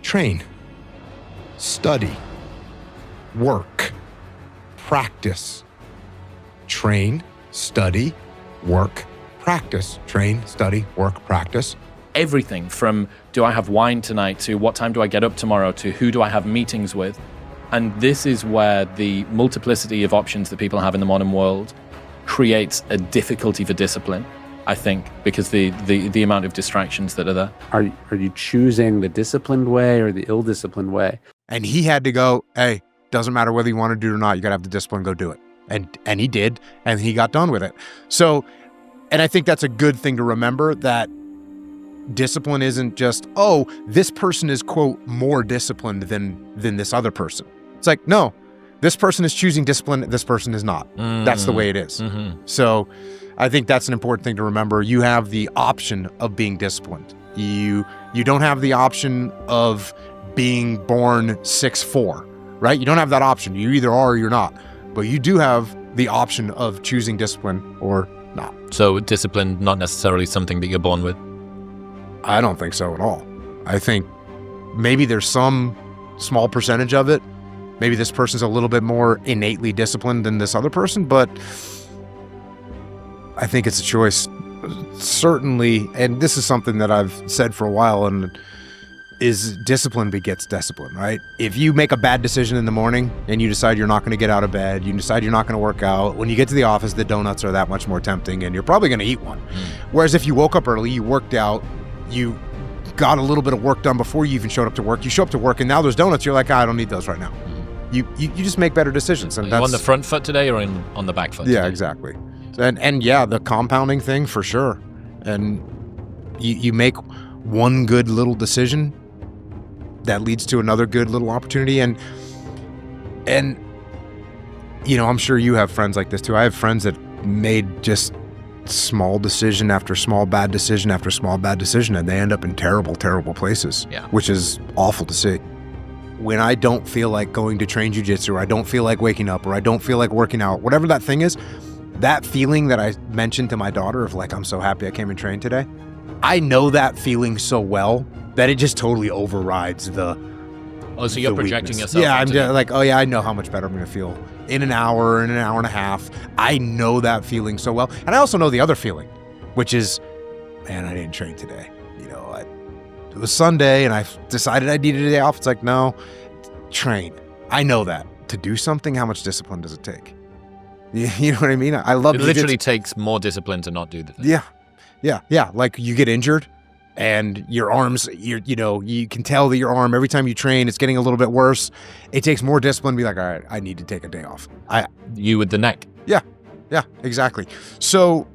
Train, study, work, practice. Train, study, work, practice. Train, study, work, practice. Everything from do I have wine tonight to what time do I get up tomorrow to who do I have meetings with. And this is where the multiplicity of options that people have in the modern world creates a difficulty for discipline, I think, because the amount of distractions that are there. Are you choosing the disciplined way or the ill-disciplined way? And he had to go, hey, doesn't matter whether you want to do it or not, you got to have the discipline, go do it. And he did, and he got done with it. So, and I think that's a good thing to remember, that discipline isn't just, oh, this person is, quote, more disciplined than this other person. It's like, no, this person is choosing discipline, this person is not. That's the way it is. So I think that's an important thing to remember. You have the option of being disciplined. You don't have the option of being born 6'4", right? You don't have that option. You either are or you're not. But you do have the option of choosing discipline or not. So discipline, not necessarily something that you're born with? I don't think so at all. I think maybe there's some small percentage of it. Maybe this person's a little bit more innately disciplined than this other person, but I think it's a choice. Certainly, and this is something that I've said for a while, and is discipline begets discipline, right? If you make a bad decision in the morning and you decide you're not going to get out of bed, you decide you're not going to work out, when you get to the office, the donuts are that much more tempting and you're probably going to eat one. Whereas if you woke up early, you worked out, you got a little bit of work done before you even showed up to work, you show up to work and now there's donuts, you're like, I don't need those right now. You just make better decisions. And Are you on the front foot today or on the back foot today? Yeah, exactly. And yeah, the compounding thing for sure. And you make one good little decision that leads to another good little opportunity. And you know, I'm sure you have friends like this too. I have friends that made just small decision after small bad decision after small bad decision, and they end up in terrible, terrible places, which is awful to see. When I don't feel like going to train jiu-jitsu, or I don't feel like waking up, or I don't feel like working out, whatever that thing is, that feeling that I mentioned to my daughter of like, I'm so happy I came and trained today, I know that feeling so well that it just totally overrides the Oh, so you're projecting weakness. yourself. Yeah, I'm into just like, oh yeah, I know how much better I'm going to feel in an hour and a half. I know that feeling so well. And I also know the other feeling, which is, man, I didn't train today. You know, it was Sunday and I decided I needed a day off. It's like, no, train. I know that. To do something, how much discipline does it take? You know what I mean? I love it. Literally takes more discipline to not do the thing. Yeah. Like you get injured and your arms, you can tell that your arm, every time you train, it's getting a little bit worse. It takes more discipline to be like, all right, I need to take a day off. You with the neck. Yeah, exactly. So,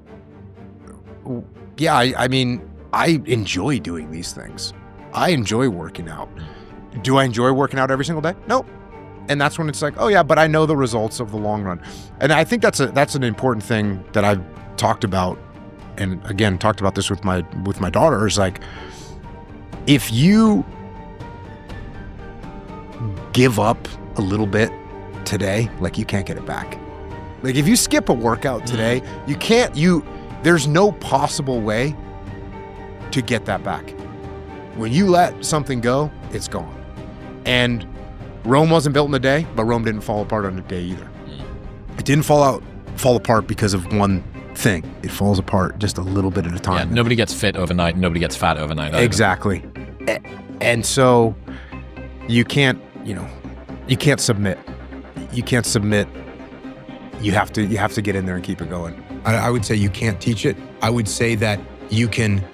yeah, I mean, I enjoy doing these things. I enjoy working out. Do I enjoy working out every single day? No. And that's when it's like, oh yeah, but I know the results of the long run. And I think that's an important thing that I've talked about, and again, talked about this with my daughter, is like, if you give up a little bit today, like you can't get it back. Like if you skip a workout today, there's no possible way to get that back. When you let something go, it's gone. And Rome wasn't built in a day, but Rome didn't fall apart on a day either. It didn't fall apart because of one thing. It falls apart just a little bit at a time. Yeah, nobody gets fit overnight. Nobody gets fat overnight. Either. Exactly. And so you can't submit. You can't submit. You have to get in there and keep it going. I would say you can't teach it. I would say that you can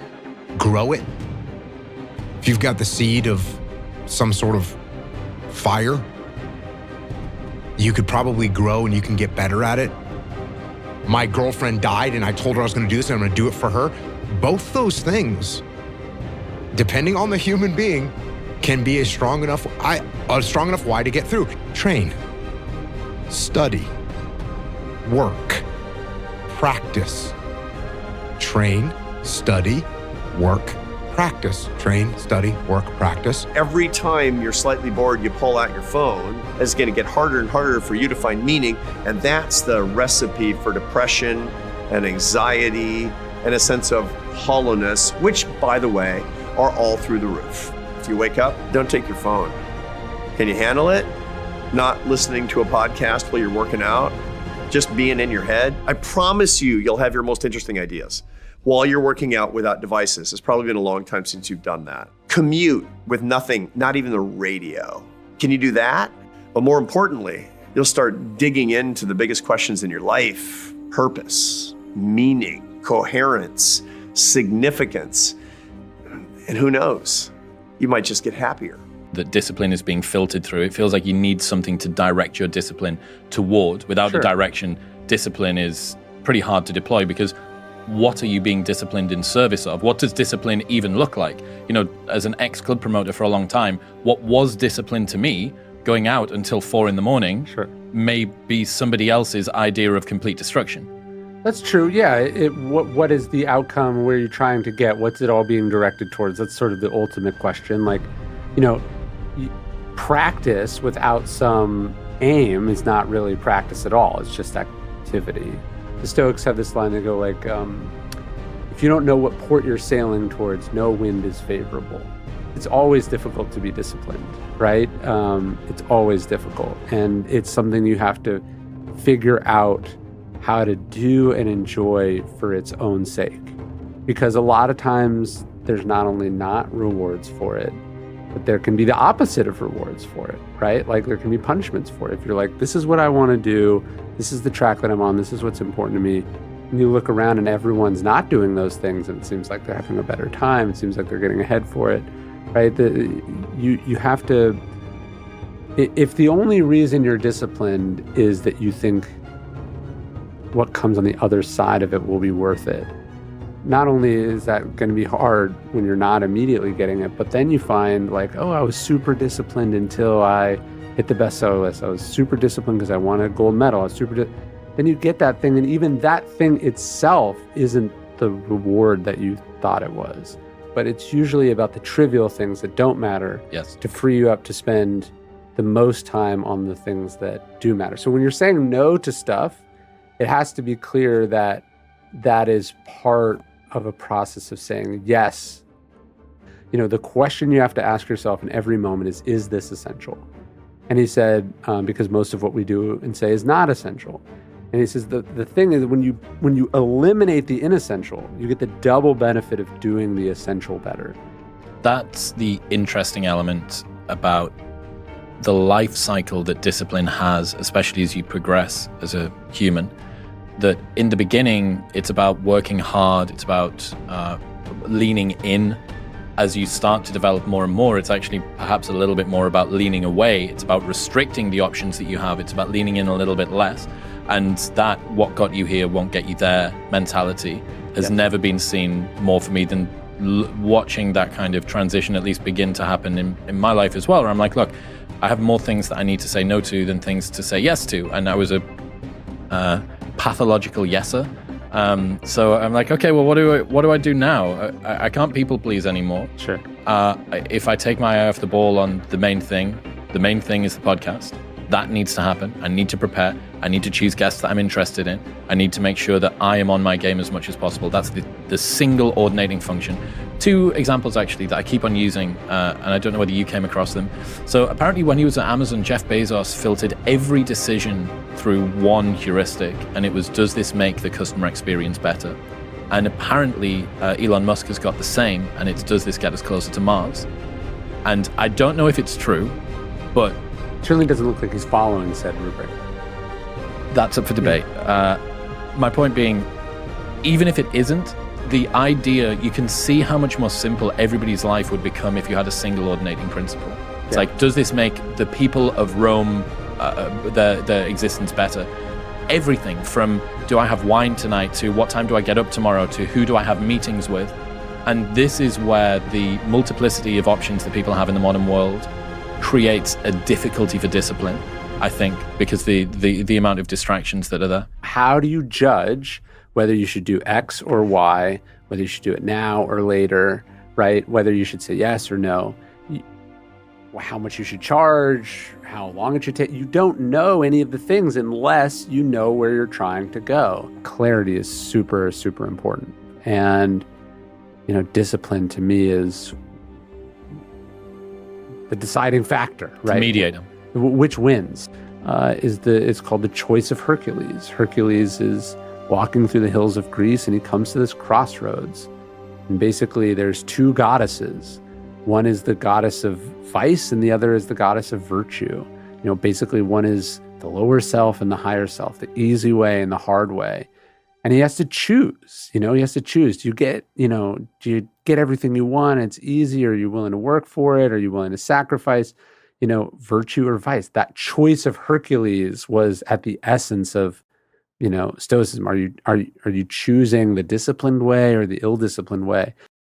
grow it. If you've got the seed of some sort of fire, you could probably grow and you can get better at it. My girlfriend died and I told her I was going to do this and I'm going to do it for her. Both those things, depending on the human being, can be a strong enough why to get through. Train, study, work, practice. Train, study, work, practice. Train, study, work, practice. Every time you're slightly bored, you pull out your phone. It's going to get harder and harder for you to find meaning. And that's the recipe for depression and anxiety and a sense of hollowness, which, by the way, are all through the roof. If you wake up, don't take your phone. Can you handle it? Not listening to a podcast while you're working out, just being in your head. I promise you'll have your most interesting ideas while you're working out without devices. It's probably been a long time since you've done that. Commute with nothing, not even the radio. Can you do that? But more importantly, you'll start digging into the biggest questions in your life: purpose, meaning, coherence, significance. And who knows? You might just get happier. That discipline is being filtered through. It feels like you need something to direct your discipline toward. Without the direction, discipline is pretty hard to deploy, because what are you being disciplined in service of? What does discipline even look like? You know, as an ex-club promoter for a long time, what was discipline to me, going out until 4 a.m, may be somebody else's idea of complete destruction. That's true. Yeah. What is the outcome? Where you're trying to get? What's it all being directed towards? That's sort of the ultimate question. Like, you know, practice without some aim is not really practice at all. It's just activity. The Stoics have this line. They go like, if you don't know what port you're sailing towards, no wind is favorable. It's always difficult to be disciplined, right? It's always difficult. And it's something you have to figure out how to do and enjoy for its own sake. Because a lot of times there's not only not rewards for it, but there can be the opposite of rewards for it, right? Like there can be punishments for it. If you're like, this is what I want to do, this is the track that I'm on, this is what's important to me, and you look around and everyone's not doing those things, and it seems like they're having a better time, it seems like they're getting ahead for it, right? You have to, if the only reason you're disciplined is that you think what comes on the other side of it will be worth it, not only is that going to be hard when you're not immediately getting it, but then you find like, oh, I was super disciplined until I hit the bestseller list. I was super disciplined because I won a gold medal. I was then you get that thing, and even that thing itself isn't the reward that you thought it was. But it's usually about the trivial things that don't matter to free you up to spend the most time on the things that do matter. So when you're saying no to stuff, it has to be clear that that is part of a process of saying yes. You know, the question you have to ask yourself in every moment is this essential? And he said, because most of what we do and say is not essential. And he says the thing is, when you eliminate the inessential, you get the double benefit of doing the essential better. That's the interesting element about the life cycle that discipline has, especially as you progress as a human. That in the beginning, it's about working hard, it's about leaning in. As you start to develop more and more, it's actually perhaps a little bit more about leaning away. It's about restricting the options that you have. It's about leaning in a little bit less. And that what got you here won't get you there mentality has never been seen more for me than watching that kind of transition at least begin to happen in my life as well, where I'm like, look, I have more things that I need to say no to than things to say yes to. And I was a pathological yeser. So I'm like, okay, well, what do I do now? I can't people please anymore. Sure. If I take my eye off the ball on the main thing is the podcast. That needs to happen. I need to prepare. I need to choose guests that I'm interested in. I need to make sure that I am on my game as much as possible. That's the single ordinating function. 2 examples, actually, that I keep on using, and I don't know whether you came across them. So apparently when he was at Amazon, Jeff Bezos filtered every decision through one heuristic, and it was, does this make the customer experience better? And apparently Elon Musk has got the same, and it's, does this get us closer to Mars? And I don't know if it's true, but certainly doesn't look like he's following said rubric. That's up for debate. My point being, even if it isn't, the idea, you can see how much more simple everybody's life would become if you had a single ordinating principle. It's like, does this make the people of Rome, their existence better? Everything from, do I have wine tonight, to what time do I get up tomorrow, to who do I have meetings with? And this is where the multiplicity of options that people have in the modern world creates a difficulty for discipline, I think, because the amount of distractions that are there. How do you judge whether you should do X or Y, whether you should do it now or later, right? Whether you should say yes or no, how much you should charge, how long it should take. You don't know any of the things unless you know where you're trying to go. Clarity is super, super important. And, you know, discipline to me is the deciding factor, right? Mediator. Which wins it's called the choice of Hercules. Hercules is walking through the hills of Greece, and he comes to this crossroads. And basically, there's two goddesses. One is the goddess of vice, and the other is the goddess of virtue. Basically, one is the lower self and the higher self, the easy way and the hard way. And he has to choose. He has to choose. Do you get everything you want? It's easy. Are you willing to work for it? Are you willing to sacrifice? Virtue or vice? That choice of Hercules was at the essence of, Stoicism. Are you choosing the disciplined way or the ill-disciplined way?